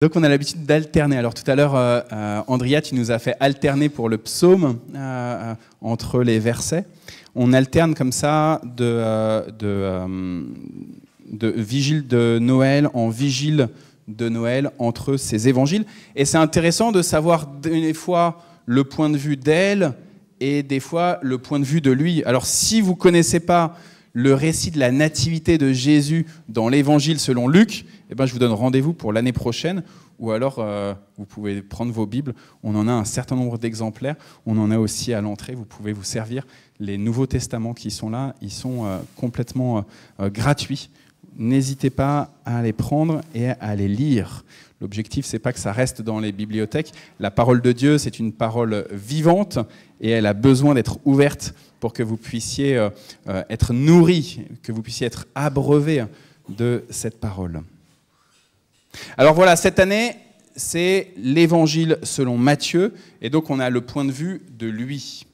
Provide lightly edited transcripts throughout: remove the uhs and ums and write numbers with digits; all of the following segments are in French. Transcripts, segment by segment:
Donc on a l'habitude d'alterner. Alors tout à l'heure, Andrea, tu nous as fait alterner pour le psaume entre les versets. On alterne comme ça de vigile de Noël en vigile de Noël entre ces évangiles. Et c'est intéressant de savoir des fois le point de vue d'elle et des fois le point de vue de lui. Alors si vous ne connaissez pas le récit de la nativité de Jésus dans l'évangile selon Luc, eh ben, je vous donne rendez-vous pour l'année prochaine, ou alors vous pouvez prendre vos Bibles, on en a un certain nombre d'exemplaires, on en a aussi à l'entrée, vous pouvez vous servir. Les Nouveaux Testaments qui sont là, ils sont complètement gratuits. N'hésitez pas à les prendre et à les lire. L'objectif, c'est pas que ça reste dans les bibliothèques. La parole de Dieu, c'est une parole vivante et elle a besoin d'être ouverte pour que vous puissiez être nourris, que vous puissiez être abreuvés de cette parole. Alors voilà, cette année, c'est l'évangile selon Matthieu, et donc on a le point de vue de lui.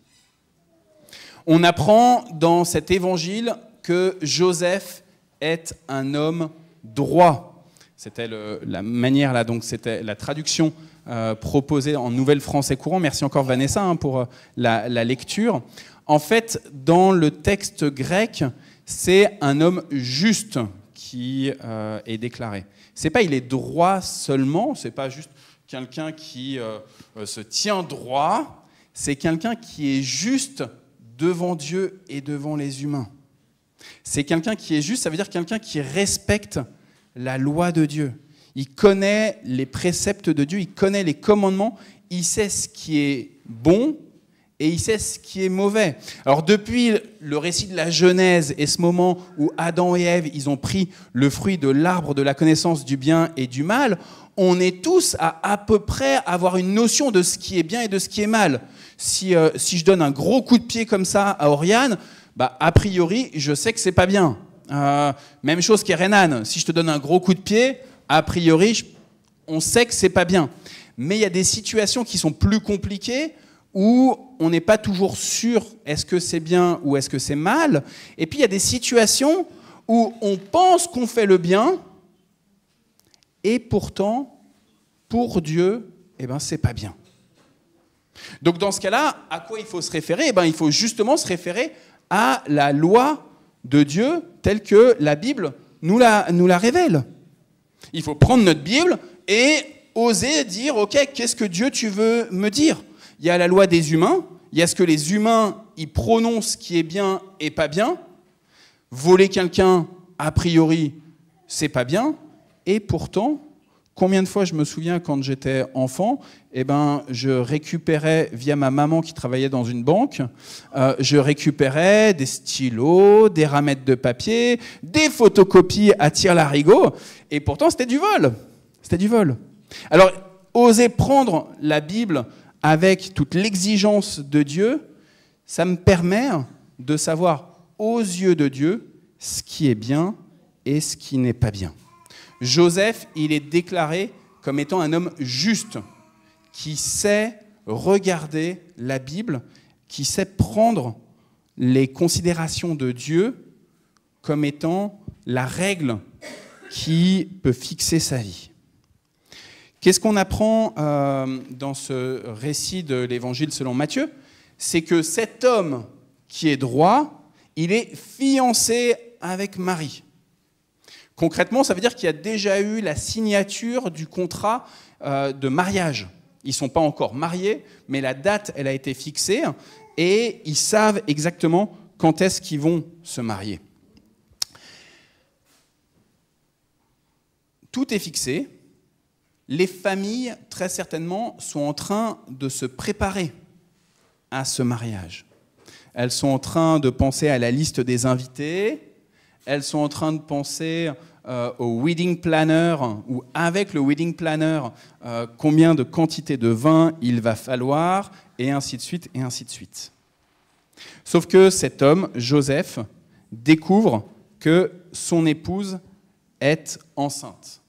On apprend dans cet évangile que Joseph est un homme droit. C'était la manière, là, donc c'était la traduction proposée en Nouvelle Français courant. Merci encore Vanessa pour la lecture. En fait, dans le texte grec, c'est un homme juste qui est déclaré. C'est pas il est droit seulement, c'est pas juste quelqu'un qui se tient droit, c'est quelqu'un qui est juste devant Dieu et devant les humains. C'est quelqu'un qui est juste, ça veut dire quelqu'un qui respecte la loi de Dieu. Il connaît les préceptes de Dieu, il connaît les commandements, il sait ce qui est bon et il sait ce qui est mauvais. Alors depuis le récit de la Genèse et ce moment où Adam et Ève, ils ont pris le fruit de l'arbre de la connaissance du bien et du mal, on est tous à peu près avoir une notion de ce qui est bien et de ce qui est mal. Si je donne un gros coup de pied comme ça à Oriane, bah, a priori, je sais que c'est pas bien. Même chose qu'Erenan, si je te donne un gros coup de pied, a priori, on sait que c'est pas bien. Mais il y a des situations qui sont plus compliquées où on n'est pas toujours sûr est-ce que c'est bien ou est-ce que c'est mal. Et puis il y a des situations où on pense qu'on fait le bien et pourtant, pour Dieu, eh ben, c'est pas bien. Donc dans ce cas-là, à quoi il faut se référer ? Eh ben, il faut justement se référer à la loi de Dieu telle que la Bible nous la révèle. Il faut prendre notre Bible et oser dire « Ok, qu'est-ce que Dieu tu veux me dire ?» Il y a la loi des humains, il y a ce que les humains ils prononcent qui est bien et pas bien. Voler quelqu'un, a priori, c'est pas bien. Et pourtant, combien de fois je me souviens quand j'étais enfant, eh ben, je récupérais, via ma maman qui travaillait dans une banque, je récupérais des stylos, des ramettes de papier, des photocopies à tire-larigot, et pourtant c'était du vol. C'était du vol. Alors, oser prendre la Bible avec toute l'exigence de Dieu, ça me permet de savoir aux yeux de Dieu ce qui est bien et ce qui n'est pas bien. Joseph, il est déclaré comme étant un homme juste, qui sait regarder la Bible, qui sait prendre les considérations de Dieu comme étant la règle qui peut fixer sa vie. Qu'est-ce qu'on apprend dans ce récit de l'Évangile selon Matthieu ? C'est que cet homme qui est droit, il est fiancé avec Marie. Concrètement, ça veut dire qu'il y a déjà eu la signature du contrat de mariage. Ils ne sont pas encore mariés, mais la date, elle a été fixée et ils savent exactement quand est-ce qu'ils vont se marier. Tout est fixé. Les familles, très certainement, sont en train de se préparer à ce mariage. Elles sont en train de penser à la liste des invités. Elles sont en train de penser au wedding planner, ou avec le wedding planner, combien de quantité de vin il va falloir, et ainsi de suite, et ainsi de suite. Sauf que cet homme, Joseph, découvre que son épouse est enceinte.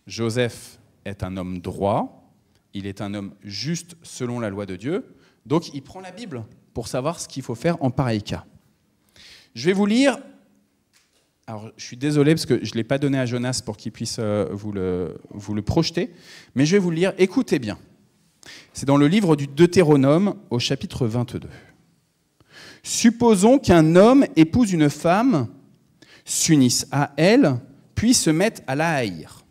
Joseph est un homme droit, il est un homme juste selon la loi de Dieu, donc il prend la Bible pour savoir ce qu'il faut faire en pareil cas. Je vais vous lire Alors, je suis désolé parce que je ne l'ai pas donné à Jonas pour qu'il puisse vous le projeter, mais je vais vous le lire. Écoutez bien. C'est dans le livre du Deutéronome, au chapitre 22. « Supposons qu'un homme épouse une femme, s'unisse à elle, puis se mette à la haïr.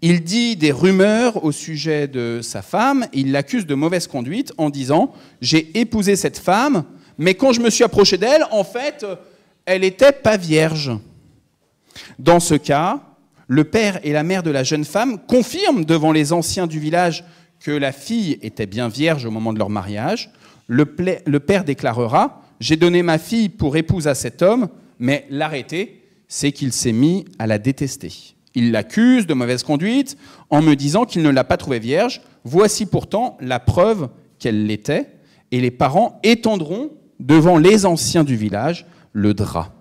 Il dit des rumeurs au sujet de sa femme, il l'accuse de mauvaise conduite en disant « J'ai épousé cette femme, mais quand je me suis approché d'elle, en fait, elle n'était pas vierge. » Dans ce cas, le père et la mère de la jeune femme confirment devant les anciens du village que la fille était bien vierge au moment de leur mariage. Le père déclarera « J'ai donné ma fille pour épouse à cet homme, mais l'arrêté, c'est qu'il s'est mis à la détester. Il l'accuse de mauvaise conduite en me disant qu'il ne l'a pas trouvée vierge. Voici pourtant la preuve qu'elle l'était. Et les parents étendront devant les anciens du village le drap.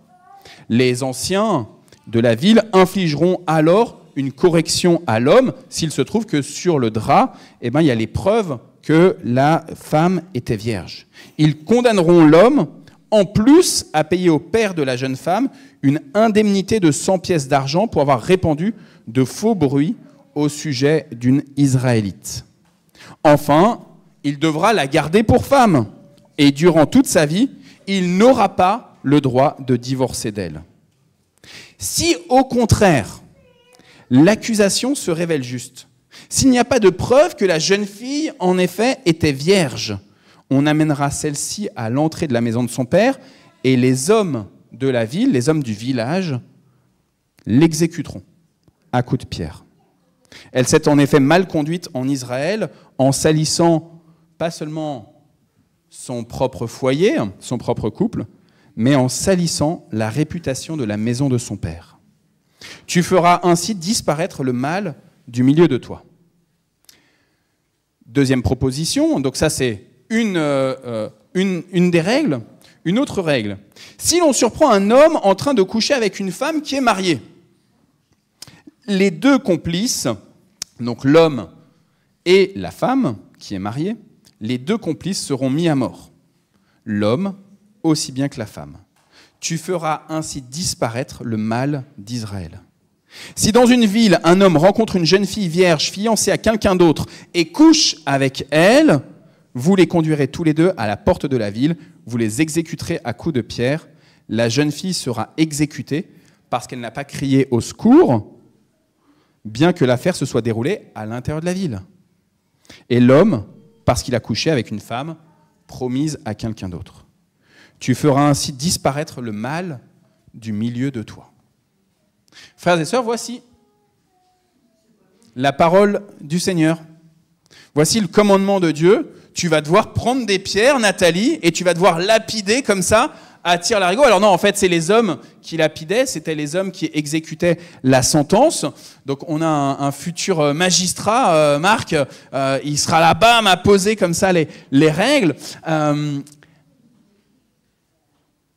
Les anciens de la ville infligeront alors une correction à l'homme s'il se trouve que sur le drap, il y a les preuves que la femme était vierge. Ils condamneront l'homme en plus à payer au père de la jeune femme une indemnité de 100 pièces d'argent pour avoir répandu de faux bruits au sujet d'une Israélite. Enfin, il devra la garder pour femme et durant toute sa vie, il n'aura pas le droit de divorcer d'elle. Si au contraire, l'accusation se révèle juste, s'il n'y a pas de preuve que la jeune fille, en effet, était vierge, on amènera celle-ci à l'entrée de la maison de son père et les hommes de la ville, les hommes du village, l'exécuteront à coups de pierre. Elle s'est en effet mal conduite en Israël en salissant pas seulement son propre foyer, son propre couple, mais en salissant la réputation de la maison de son père. Tu feras ainsi disparaître le mal du milieu de toi. Deuxième proposition, donc ça c'est une des règles. Une autre règle, si l'on surprend un homme en train de coucher avec une femme qui est mariée, les deux complices, donc l'homme et la femme qui est mariée, les deux complices seront mis à mort. L'homme aussi bien que la femme. Tu feras ainsi disparaître le mal d'Israël. Si dans une ville, un homme rencontre une jeune fille vierge fiancée à quelqu'un d'autre et couche avec elle, vous les conduirez tous les deux à la porte de la ville, vous les exécuterez à coups de pierre. La jeune fille sera exécutée parce qu'elle n'a pas crié au secours, bien que l'affaire se soit déroulée à l'intérieur de la ville. Et l'homme, parce qu'il a couché avec une femme promise à quelqu'un d'autre. Tu feras ainsi disparaître le mal du milieu de toi. Frères et sœurs, voici la parole du Seigneur. Voici le commandement de Dieu. Tu vas devoir prendre des pierres, Nathalie, et tu vas devoir lapider comme ça à tire-larigot. Alors non, en fait, c'est les hommes qui lapidaient, c'était les hommes qui exécutaient la sentence. Donc on a un futur magistrat, Marc, il sera là-bas à poser comme ça les règles.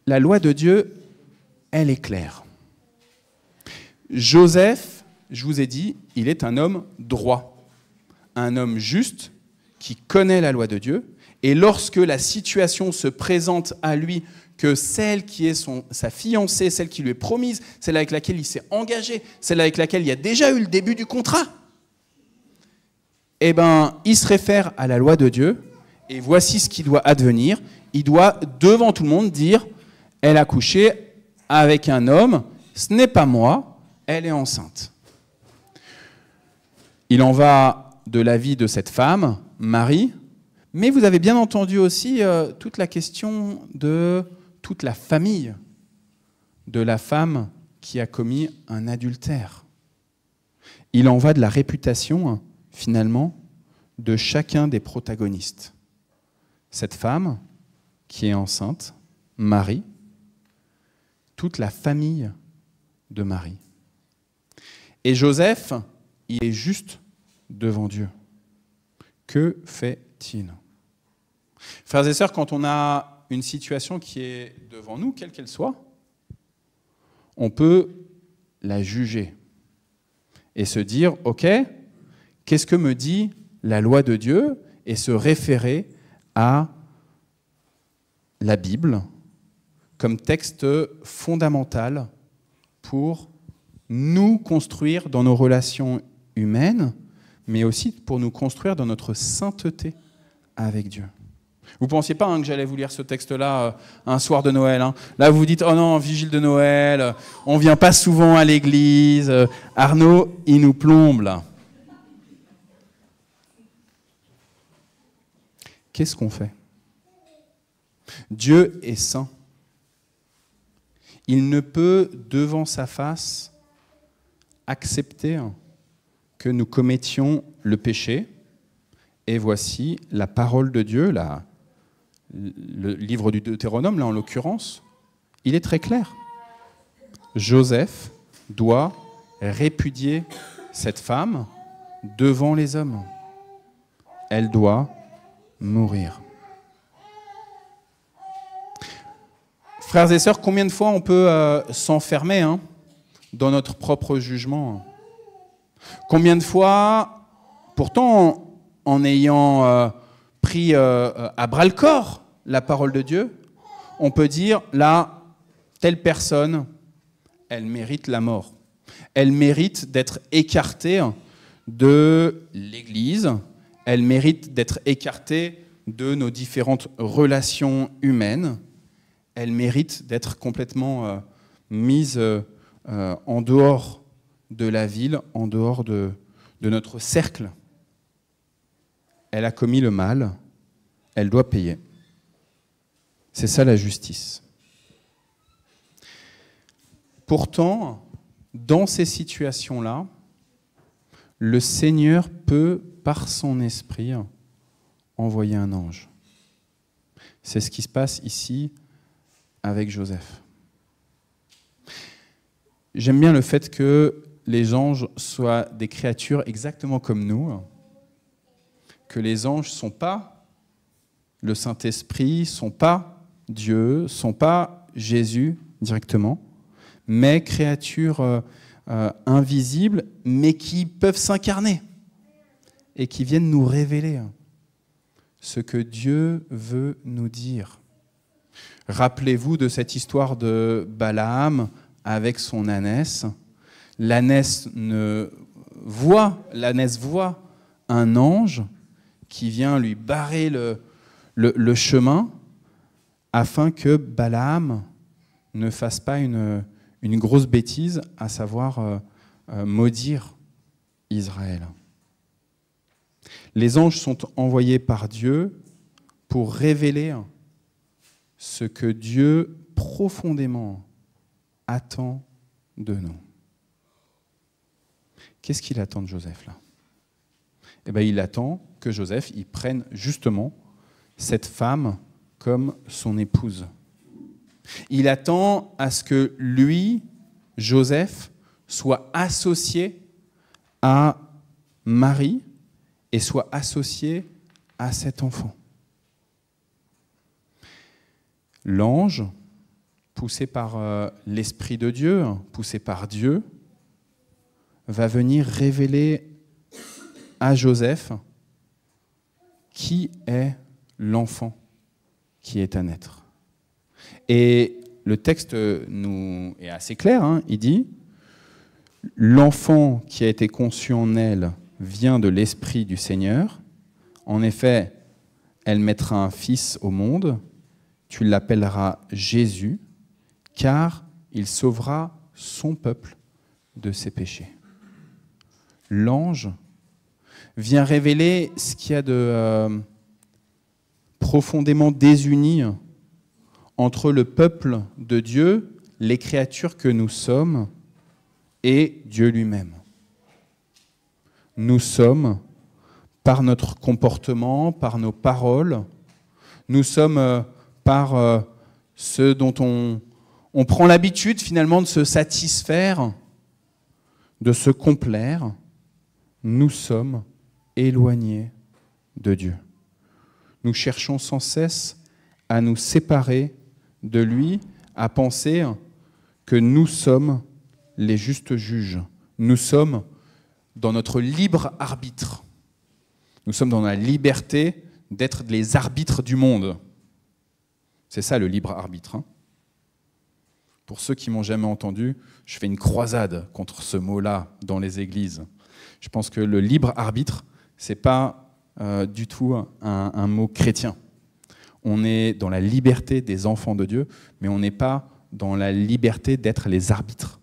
La loi de Dieu, elle est claire. Joseph, je vous ai dit, il est un homme droit, un homme juste, qui connaît la loi de Dieu, et lorsque la situation se présente à lui, que celle qui est sa fiancée, celle qui lui est promise, celle avec laquelle il s'est engagé, celle avec laquelle il y a déjà eu le début du contrat, il se réfère à la loi de Dieu, et voici ce qui doit advenir. Il doit, devant tout le monde, dire « Elle a couché avec un homme, ce n'est pas moi, elle est enceinte. » Il en va de la vie de cette femme, Marie, mais vous avez bien entendu aussi toute la question de toute la famille de la femme qui a commis un adultère. Il en va de la réputation, finalement, de chacun des protagonistes. Cette femme qui est enceinte, Marie, toute la famille de Marie. Et Joseph, il est juste devant Dieu. Que fait-il ? Frères et sœurs, quand on a une situation qui est devant nous, quelle qu'elle soit, on peut la juger et se dire, ok, qu'est-ce que me dit la loi de Dieu, et se référer à la Bible comme texte fondamental pour nous construire dans nos relations humaines, mais aussi pour nous construire dans notre sainteté avec Dieu. Vous ne pensiez pas que j'allais vous lire ce texte-là un soir de Noël. Là, vous vous dites, oh non, vigile de Noël, on ne vient pas souvent à l'église. Arnaud, il nous plombe là. Qu'est-ce qu'on fait? Dieu est saint. Il ne peut, devant sa face, accepter que nous commettions le péché. Et voici la parole de Dieu, le livre du Deutéronome, là en l'occurrence, il est très clair. Joseph doit répudier cette femme devant les hommes. Elle doit mourir. Frères et sœurs, combien de fois on peut s'enfermer dans notre propre jugement? Combien de fois, pourtant, en ayant pris à bras-le-corps la parole de Dieu, on peut dire, là, telle personne, elle mérite la mort. Elle mérite d'être écartée de l'Église, elle mérite d'être écartée de nos différentes relations humaines, elle mérite d'être complètement mise en dehors de la ville, en dehors de notre cercle. Elle a commis le mal, elle doit payer. C'est ça la justice. Pourtant, dans ces situations-là, le Seigneur peut, par son esprit, envoyer un ange. C'est ce qui se passe ici avec Joseph. J'aime bien le fait que les anges soient des créatures exactement comme nous, que les anges ne sont pas le Saint-Esprit, ne sont pas Dieu, ne sont pas Jésus directement, mais créatures invisibles, mais qui peuvent s'incarner et qui viennent nous révéler ce que Dieu veut nous dire. Rappelez-vous de cette histoire de Balaam avec son ânesse. L'ânesse voit un ange qui vient lui barrer le chemin afin que Balaam ne fasse pas une grosse bêtise, à savoir maudire Israël. Les anges sont envoyés par Dieu pour révéler ce que Dieu profondément attend de nous. Qu'est-ce qu'il attend de Joseph là? Eh bien, il attend que Joseph il prenne justement cette femme comme son épouse. Il attend à ce que lui, Joseph, soit associé à Marie et soit associé à cet enfant. L'ange, poussé par l'Esprit de Dieu, poussé par Dieu, va venir révéler à Joseph qui est l'enfant qui est à naître. Et le texte nous est assez clair, il dit « L'enfant qui a été conçu en elle vient de l'Esprit du Seigneur. En effet, elle mettra un fils au monde. Tu l'appelleras Jésus, car il sauvera son peuple de ses péchés. » L'ange vient révéler ce qu'il y a de profondément désuni entre le peuple de Dieu, les créatures que nous sommes, et Dieu lui-même. Nous sommes, par notre comportement, par nos paroles, nous sommes par ce dont on prend l'habitude finalement de se satisfaire, de se complaire, nous sommes éloignés de Dieu. Nous cherchons sans cesse à nous séparer de lui, à penser que nous sommes les justes juges. Nous sommes dans notre libre arbitre. Nous sommes dans la liberté d'être les arbitres du monde. C'est ça le libre arbitre. Pour ceux qui m'ont jamais entendu, je fais une croisade contre ce mot-là dans les églises. Je pense que le libre arbitre, c'est pas du tout un mot chrétien. On est dans la liberté des enfants de Dieu, mais on n'est pas dans la liberté d'être les arbitres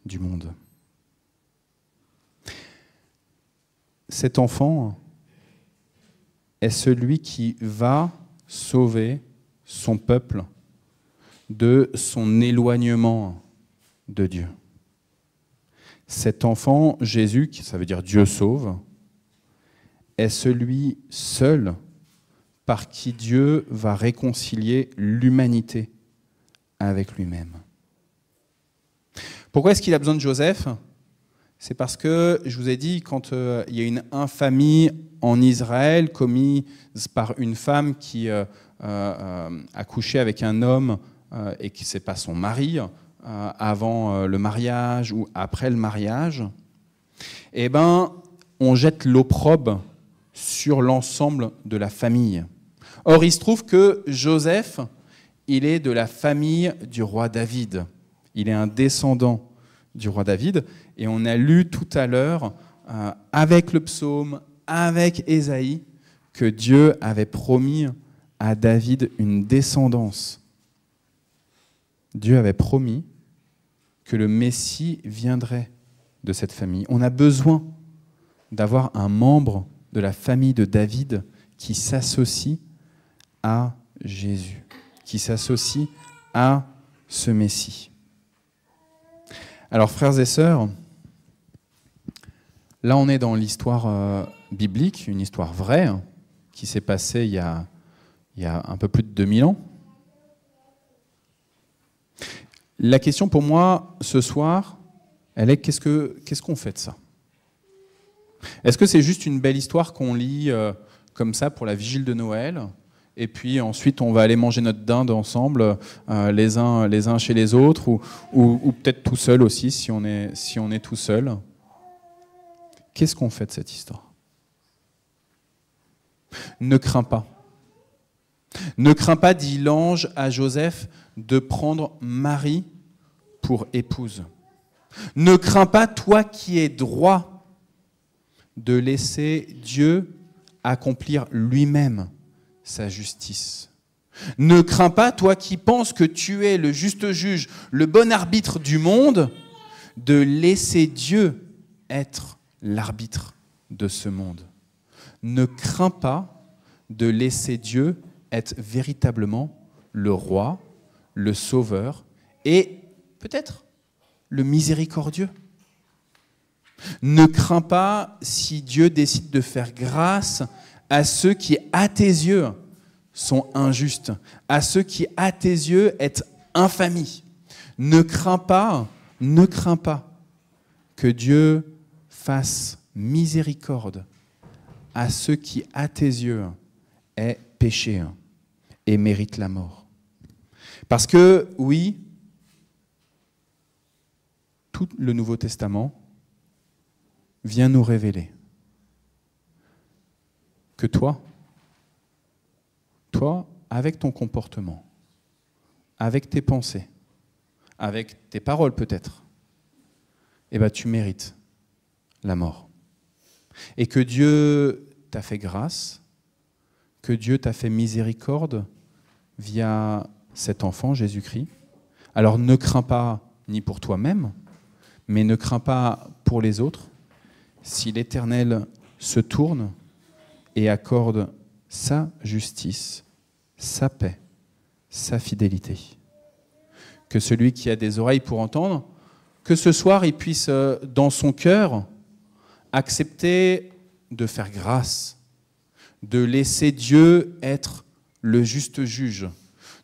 du monde. Cet enfant est celui qui va sauver son peuple de son éloignement de Dieu. Cet enfant, Jésus, qui ça veut dire Dieu sauve, est celui seul par qui Dieu va réconcilier l'humanité avec lui-même. Pourquoi est-ce qu'il a besoin de Joseph ? C'est parce que, je vous ai dit, quand il y a une infamie en Israël commise par une femme qui a couché avec un homme et qui n'est pas son mari, avant le mariage ou après le mariage, eh ben, on jette l'opprobre sur l'ensemble de la famille. Or, il se trouve que Joseph, il est de la famille du roi David. Il est un descendant du roi David. Et on a lu tout à l'heure, avec le psaume, avec Ésaïe, que Dieu avait promis à David une descendance. Dieu avait promis que le Messie viendrait de cette famille. On a besoin d'avoir un membre de la famille de David qui s'associe à Jésus, qui s'associe à ce Messie. Alors, frères et sœurs, là on est dans l'histoire biblique, une histoire vraie, qui s'est passée il y a un peu plus de 2000 ans. La question pour moi, ce soir, elle est qu'est-ce qu'on fait de ça ? Est-ce que c'est juste une belle histoire qu'on lit comme ça pour la vigile de Noël ? Et puis ensuite, on va aller manger notre dinde ensemble, les uns chez les autres, ou peut-être tout seul aussi, si on est tout seul. Qu'est-ce qu'on fait de cette histoire ? Ne crains pas. Ne crains pas, dit l'ange à Joseph, de prendre Marie pour épouse. Ne crains pas, toi qui es droit, de laisser Dieu accomplir lui-même sa justice. Ne crains pas, toi qui penses que tu es le juste juge, le bon arbitre du monde, de laisser Dieu être l'arbitre de ce monde. Ne crains pas de laisser Dieu être véritablement le roi, le sauveur et peut-être le miséricordieux. Ne crains pas si Dieu décide de faire grâce à ceux qui, à tes yeux, sont injustes, à ceux qui, à tes yeux, est infamie. Ne crains pas que Dieu fasse miséricorde à ceux qui, à tes yeux, est péché et mérite la mort. Parce que, oui, tout le Nouveau Testament vient nous révéler que toi, avec ton comportement, avec tes pensées, avec tes paroles peut-être, eh ben, tu mérites la mort. Et que Dieu t'a fait grâce, que Dieu t'a fait miséricorde via cet enfant, Jésus-Christ. Alors ne crains pas ni pour toi-même, mais ne crains pas pour les autres, si l'Éternel se tourne et accorde sa justice, sa paix, sa fidélité. Que celui qui a des oreilles pour entendre, que ce soir il puisse dans son cœur accepter de faire grâce, de laisser Dieu être le juste juge.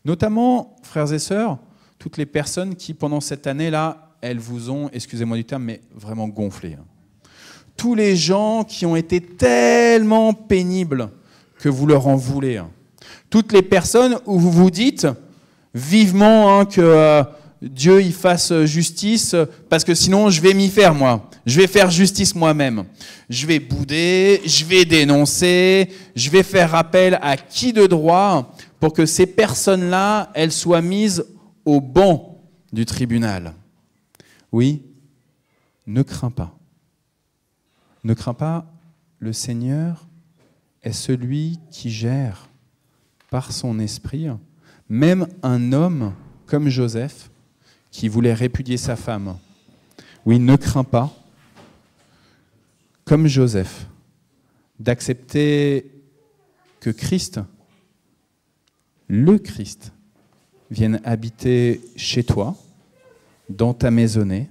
Notamment, frères et sœurs, toutes les personnes qui pendant cette année-là, elles vous ont, excusez-moi du terme, mais vraiment gonflé. Tous les gens qui ont été tellement pénibles que vous leur en voulez. Toutes les personnes où vous vous dites vivement que Dieu y fasse justice, parce que sinon je vais m'y faire moi. Je vais faire justice moi-même. Je vais bouder, je vais dénoncer, je vais faire appel à qui de droit pour que ces personnes-là, elles soient mises au banc du tribunal. Oui, ne crains pas. Ne crains pas, le Seigneur est celui qui gère par son esprit, même un homme comme Joseph, qui voulait répudier sa femme. Oui, ne crains pas, comme Joseph, d'accepter que Christ, le Christ, vienne habiter chez toi, dans ta maisonnée,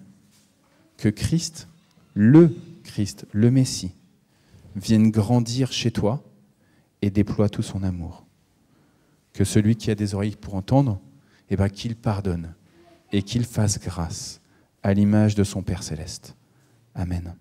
que Christ, le Messie, vienne grandir chez toi et déploie tout son amour. Que celui qui a des oreilles pour entendre, qu'il pardonne et qu'il fasse grâce à l'image de son Père céleste. Amen.